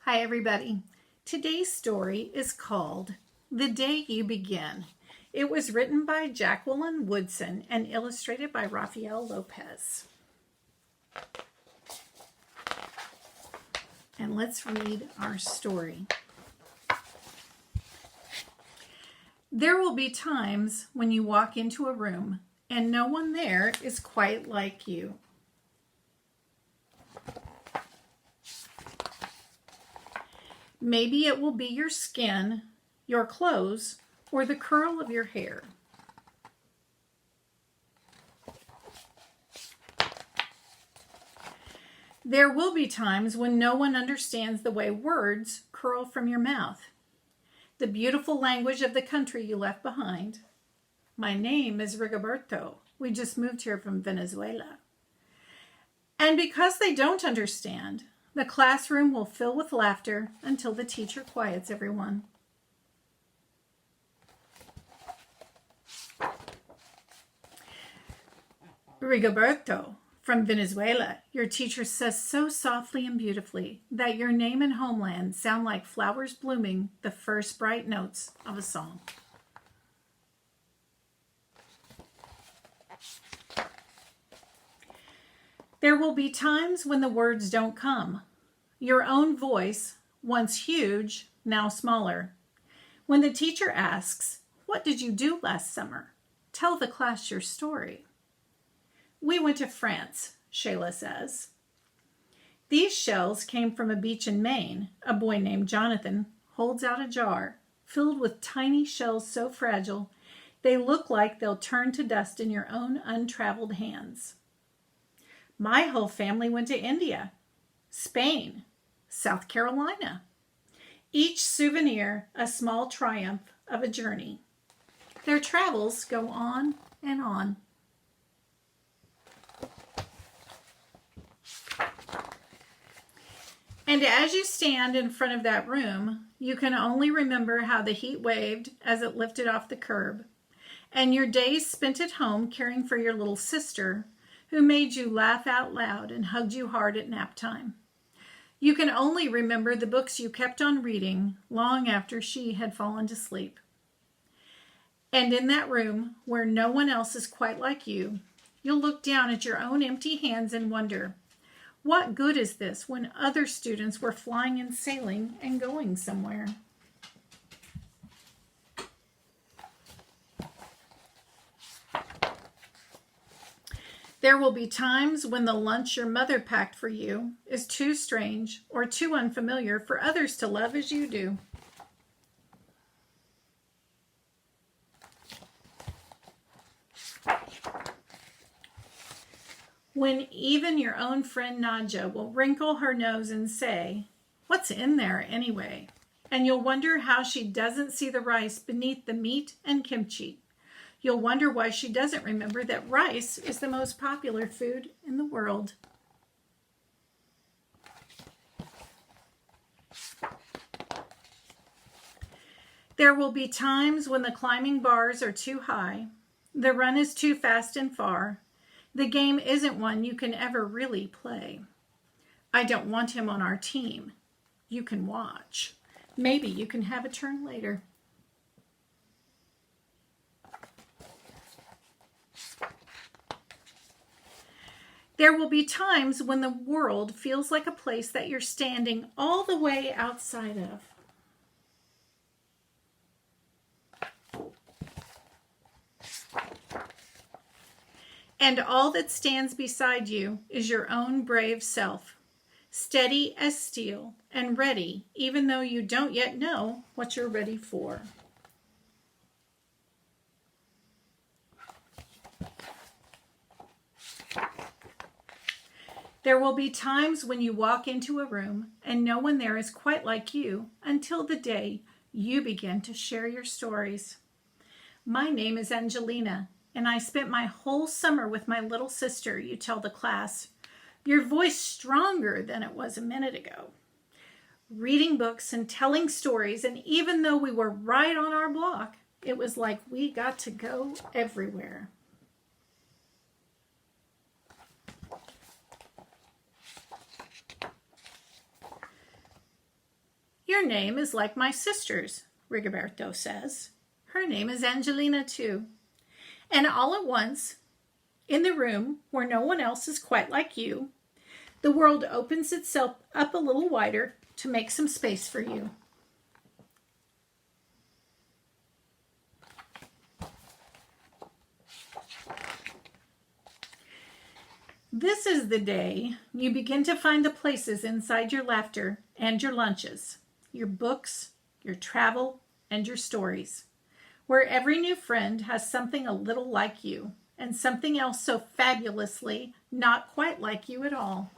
Hi, everybody. Today's story is called The Day You Begin. It was written by Jacqueline Woodson and illustrated by Rafael Lopez. And let's read our story. There will be times when you walk into a room and no one there is quite like you. Maybe it will be your skin, your clothes, or the curl of your hair. There will be times when no one understands the way words curl from your mouth. The beautiful language of the country you left behind. My name is Rigoberto. We just moved here from Venezuela. And because they don't understand, the classroom will fill with laughter until the teacher quiets everyone. Rigoberto, from Venezuela, your teacher says so softly and beautifully that your name and homeland sound like flowers blooming, the first bright notes of a song. There will be times when the words don't come. Your own voice, once huge, now smaller. When the teacher asks, "What did you do last summer?" Tell the class your story. We went to France, Shayla says. These shells came from a beach in Maine. A boy named Jonathan holds out a jar filled with tiny shells so fragile they look like they'll turn to dust in your own untraveled hands. My whole family went to India, Spain, South Carolina. Each souvenir a small triumph of a journey. Their travels go on and on. And as you stand in front of that room, you can only remember how the heat waved as it lifted off the curb, and your days spent at home caring for your little sister, who made you laugh out loud and hugged you hard at nap time. You can only remember the books you kept on reading long after she had fallen to sleep. And in that room, where no one else is quite like you, you'll look down at your own empty hands and wonder, what good is this when other students were flying and sailing and going somewhere? There will be times when the lunch your mother packed for you is too strange or too unfamiliar for others to love as you do. When even your own friend Nadja will wrinkle her nose and say, "What's in there anyway?" And you'll wonder how she doesn't see the rice beneath the meat and kimchi. You'll wonder why she doesn't remember that rice is the most popular food in the world. There will be times when the climbing bars are too high, the run is too fast and far, the game isn't one you can ever really play. I don't want him on our team. You can watch. Maybe you can have a turn later. There will be times when the world feels like a place that you're standing all the way outside of. And all that stands beside you is your own brave self, steady as steel and ready, even though you don't yet know what you're ready for. There will be times when you walk into a room and no one there is quite like you until the day you begin to share your stories. My name is Angelina, and I spent my whole summer with my little sister, you tell the class, your voice stronger than it was a minute ago. Reading books and telling stories, and even though we were right on our block, it was like we got to go everywhere. Your name is like my sister's, Rigoberto says. Her name is Angelina too. And all at once, in the room where no one else is quite like you, the world opens itself up a little wider to make some space for you. This is the day you begin to find the places inside your laughter and your lunches, your books, your travel, and your stories, where every new friend has something a little like you and something else so fabulously not quite like you at all.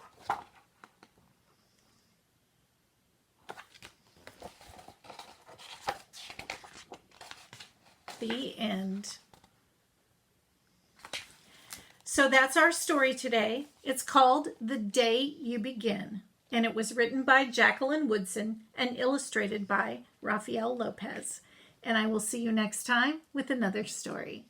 The end. So that's our story today. It's called The Day You Begin, and it was written by Jacqueline Woodson and illustrated by Rafael Lopez. And I will see you next time with another story.